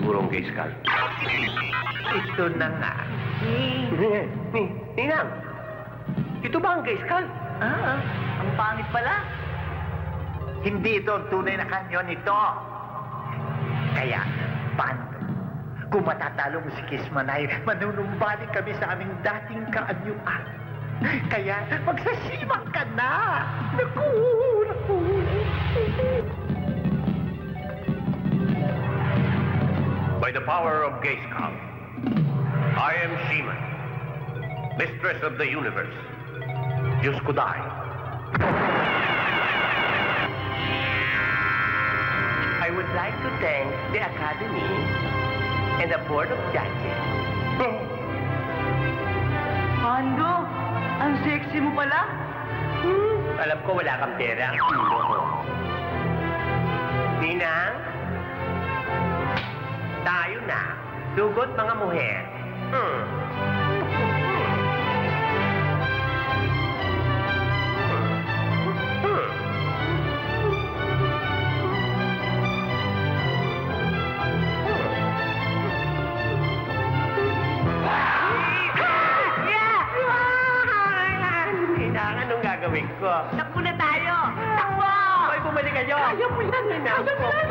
siguro ang gay skull. Ito na nga. Ninang, ito ba ang gay skull? Ang pangit pala. Hindi ito ang tunay na kanyon ito. Kaya, paano? Kung matatalo mo si Kismanay, manunumbalik kami sa aming dating kaanyuan. Kaya, magsasimang ka na! Naku! By the power of gay skull, I am Shima, mistress of the universe. Diyos ko dahil. I would like to thank the Academy and the Board of Judges. Ando, ang sexy mo pala. Alam ko wala kang pera ang ulo ko. Ninang, tayo na. Dugot mga muher. Ninang, anong gagawin ko? Takbo na tayo. Takbo! Hoy, bumalik kayo. Ayaw mo yan, Ninang. ayaw mo yan.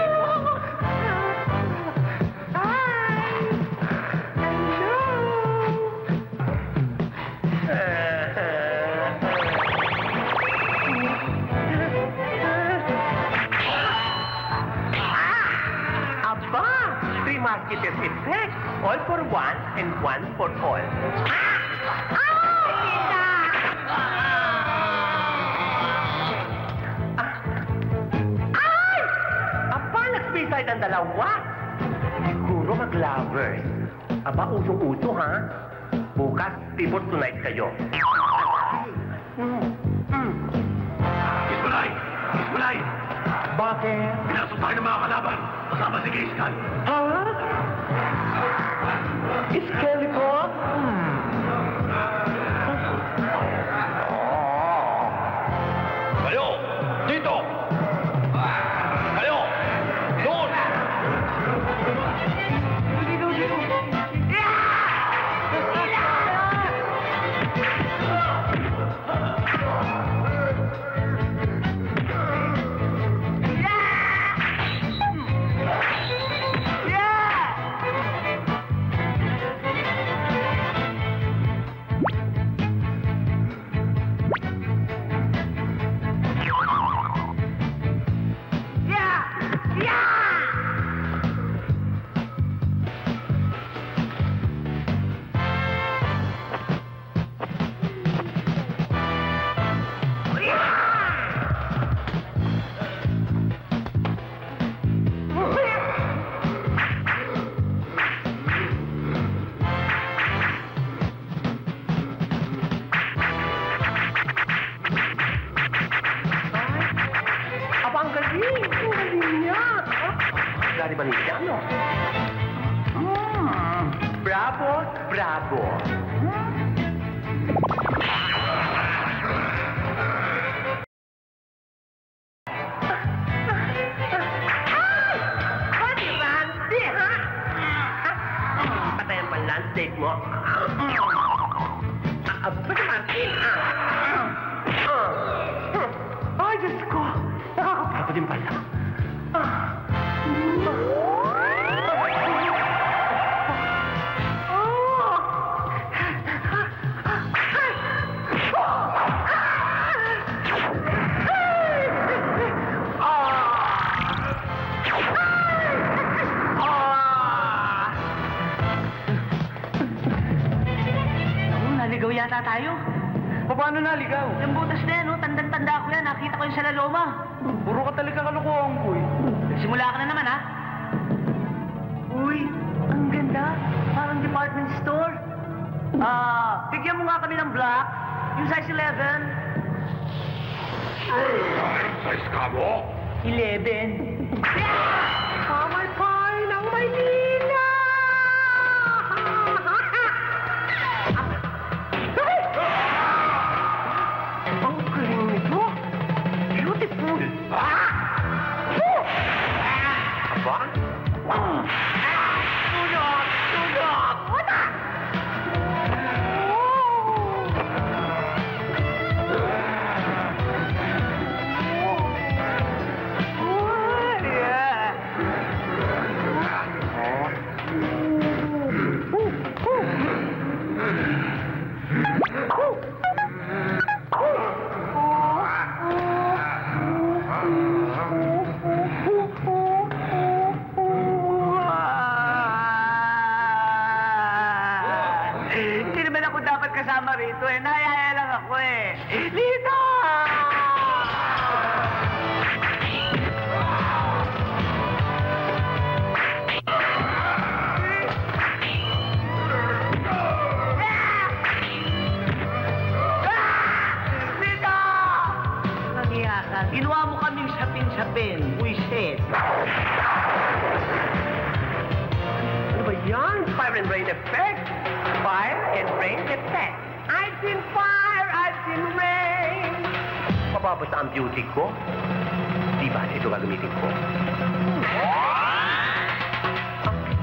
Marketer's effect. All for one and one for all. Ay! Aba, nag-suicide ang dalawa. Siguro mag-lovers. Aba, usong-uso, ha? Bukas, pivot tonight kayo. Ismalay! Ismalay! Bakit? Pinasok tayo ng mga kalaban. Kasama si gay skull. Ha? Skeleton? Kayo! Dito! Kayo! Doon! Gary Valenciano. Bravo, bravo. Randy, ha? Patayan pa lunch date mo. Aba, Martin, Ay, Diyos ko. Nakakapagod din pala. Naligaw yata tayo. Paano naligaw? Yung butas na yan, tandang-tanda ko yan. Nakita ko yung sa laloma. Puro ka talaga kalokohan ko eh. Simula ka na naman, ha? Uy, ang ganda. Parang department store. Bigyan mo nga kami ng black. Yung size 11. Size ka mo? 11. Kamay pay ng Maynila! Ang galing nito. Beautiful. Aba? sumama rito eh. Nayaya lang ako eh. Lito! Lito! Nangiya ka. Ginawa mo kaming sapin-sapin. Buisit. Ano ba yan? Fire and rain effect. Fire and rain effect. I've seen fire, I've seen rain. Mababas ang beauty ko. Di ba ito gagamitin ko?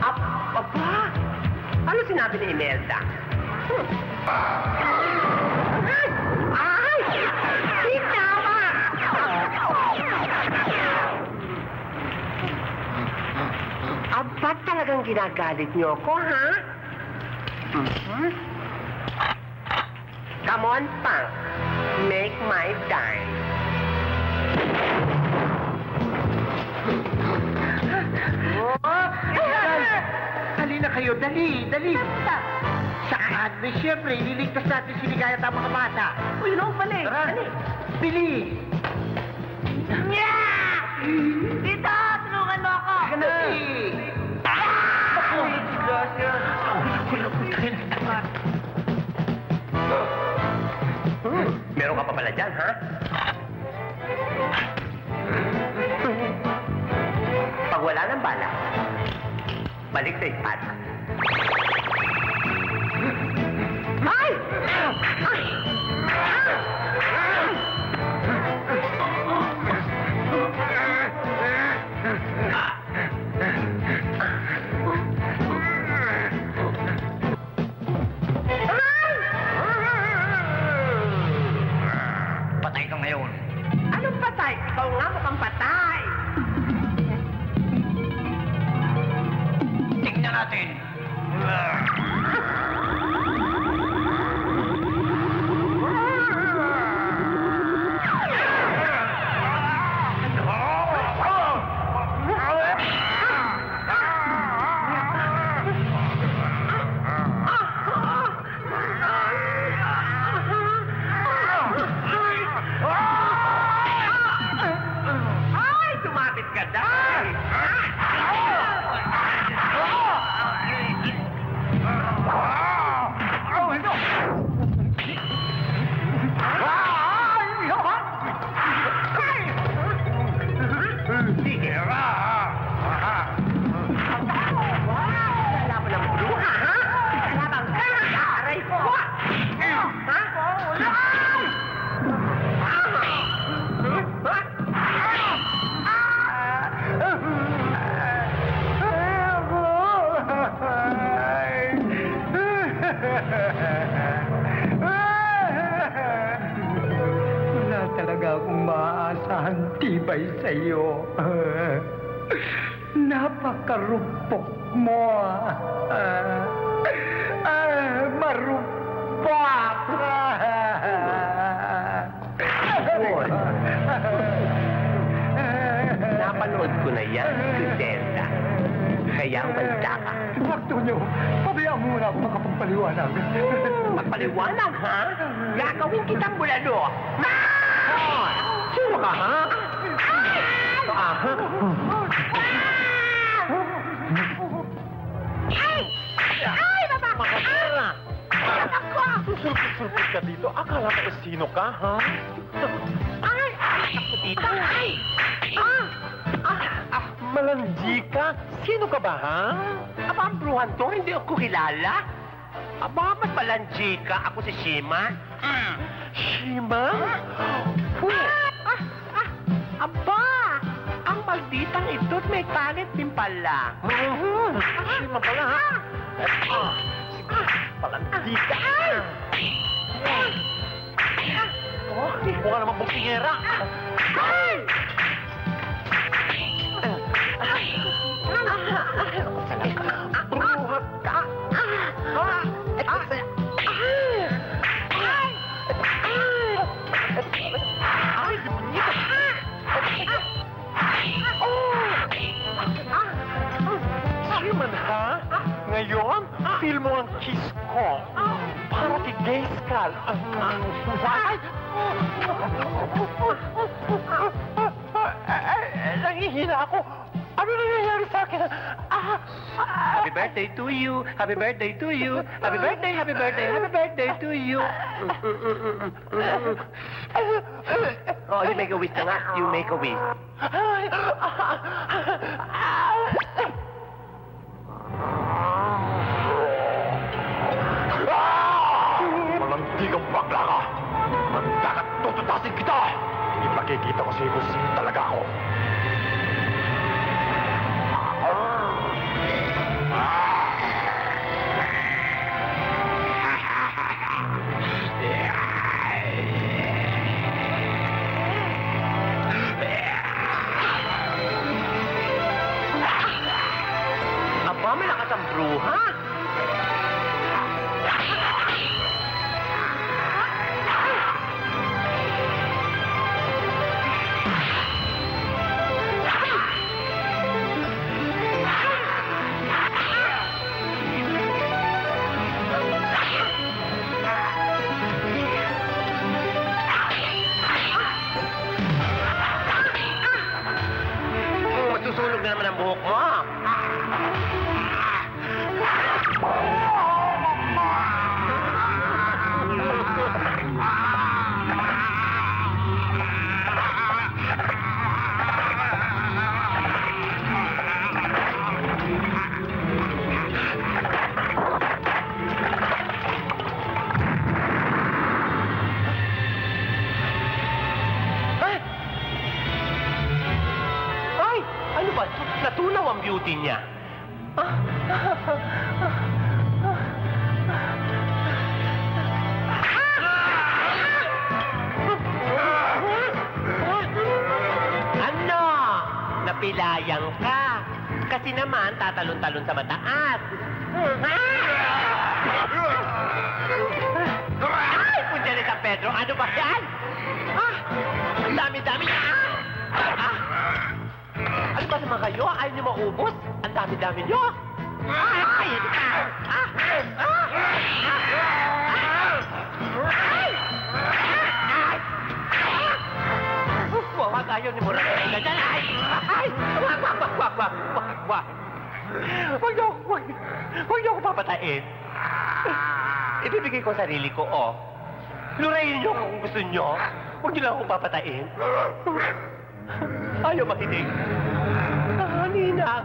Aba! Ano sinabi ni Imelda? Ay! Tama! Aba, talagang ginagalit niyo ako, ha? Come on, punk. Make my dime. Halina kayo, dali, dali. Saan? May siyempre, ililigtas natin si Ligaya at ang mga bata. Uy, no, pala eh. Tara, Dali. bili. Tita, tulungan mo ako. Dali. Ako, disgrasya. Meron ka pa pala dyan, ha? Pag wala ng bala, balik sa espada. Ay! Patay ka ngayon. Anong patay? Ikaw nga mukhang patay. Tingnan natin. Ay, tumapit ka dahil. Sige. Lalaban ng bruha, ha? Lalaban ka. Aray ko. Ha? Wala talaga akong maaasahan tibay sa iyo. Napakarupok mo. Marupok! Boy. Napanood ko na yan, Griselda. Kaya ang banda ka. Wakto niyo, pabayaan mo muna ako makapagpaliwanag. Magpaliwanag, ha? Gagawin kitang bulado. Sino ka, ha? Ay, baba! Makatira. Ako! Susulpot ka dito. Akala ko sino ka, ha? Ay! Ako dito. Ay! Malandi ka? Sino ka ba, ha? Aba, ang bruhan to, hindi ako kilala. Aba, mas malanji ka. Ako si Shima. Shima? Aba, ang malditang ito't may talent din pala. Shima pala, ha? Sige, palandi ka. Mukha naman buksingera. Bruhat ka. Ay, demonyo. Shima, ha? Ngayon? Feel mo ang kiss ko. Para kay Gayscal. Nangihina ako. Ano nangyayari sa akin? Happy birthday to you. Happy birthday to you. Happy birthday, happy birthday, happy birthday to you. Oh, you make a wish na nga. You make a wish. Malantigang bakla ka! Magdagat tututasin kita! Ipakikita ko sa'yo kung sino talaga ako. Aba, malakas ang bruha. Masusunog na naman ang buhok mo. Ay! Ano ba? Natunaw ang beauty niya. Ano? Napilayang ka. Kasi naman, tatalon-talon sa mataas. Ay! Punta rin San Pedro. Ano ba yan? Ang dami-dami. Ano ba naman kayo? Ayaw niyo maubos? Ang dami-dami niyo. Ay! Ano ka? Wag, ayaw ni Mura. Ay! Wag. Huwag niyo ako papatayin. Ibibigay ko ang sarili ko, oh. Lurayin niyo kung gusto niyo. Huwag niyo lang akong papatayin. Ayaw makinig. Nina.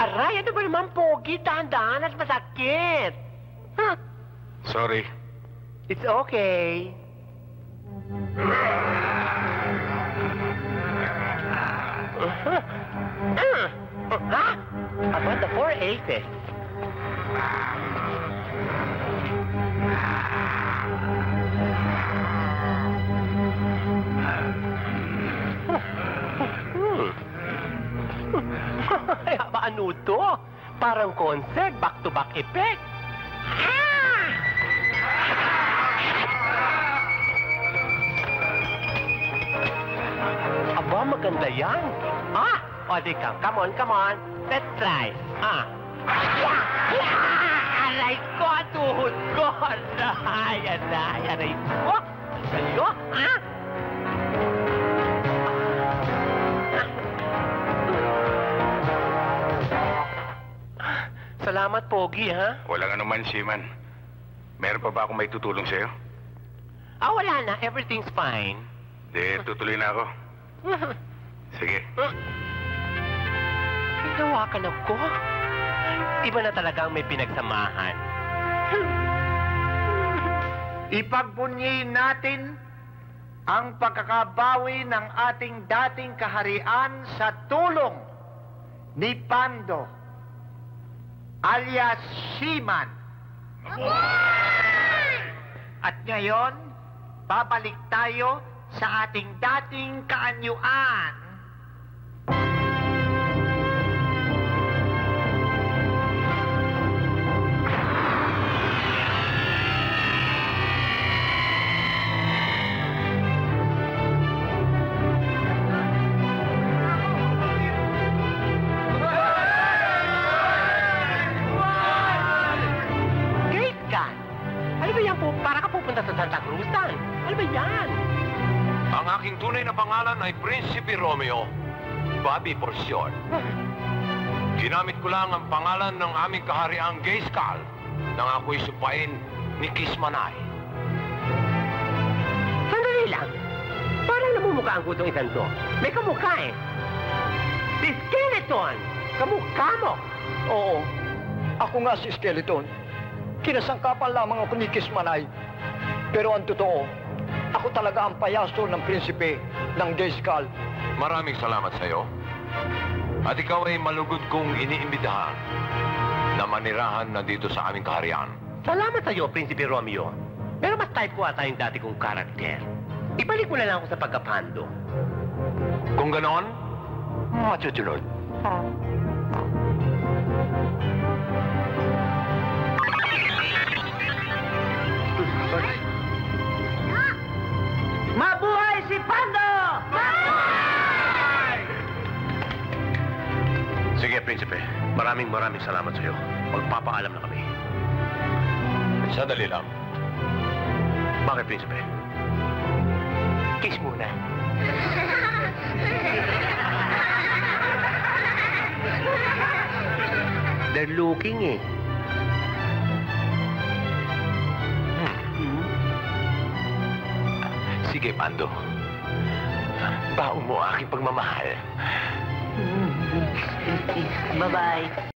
Aray, ano ba naman, Pogi? Dahan-dahan at masakit. Huh? Sorry. It's okay. Ha? About the 4 aces. Ano to? Parang concert, back-to-back effect. Aba, maganda yan. O, di ka. Come on. Let's try. Aray ko, tuhod ko. Aray ko. Sa'yo, Salamat, Pogi, ha? Walang anuman, Seaman. Meron pa ba akong may tutulong sa'yo? Wala na. Everything's fine. Tutuloy na ako. Sige. Hinawakan ako. Iba na talagang may pinagsamahan. Ipagbunyi natin ang pagkakabawi ng ating dating kaharian sa tulong ni Pando. alias Seaman. At ngayon, babalik tayo sa ating dating kaanyuan. Great God! Ano ba yan po? Para ka pupunta sa Santa Cruzan. Ano ba yan? Ang aking tunay na pangalan ay Prinsipe Romeo. Bobby for short. Ginamit ko lang ang pangalan ng aming kahariang Gayskull nang ako'y supain ni Kismanay. Sandali lang. Parang namumukha ang gutong isang to. May kamukha eh. Si Skeleton! Kamukha mo! Oo. Ako nga si Skeleton. Kinasangkapan lamang ako ni Kismanay. Pero ang totoo, ako talaga ang payaso ng prinsipe ng Gayskull. Maraming salamat sa iyo. At ikaw ay malugod kong iniimbitahan na manirahan na dito sa aming kaharian. Salamat sa iyo, Prinsipe Romeo. Pero mas type ko ata yung dati kong karakter. Ibalik mo na lang ako sa pagkapando. Kung ganon, matutunod. Mabuhay si Pando! Sige, Prinsipe. Maraming salamat sa iyo. Magpapaalam na kami. Sandali lang. Bakit, Prinsipe? Kiss muna. They're looking eh. Sige, Pando. Baon mo aking pagmamahal. Bye-bye.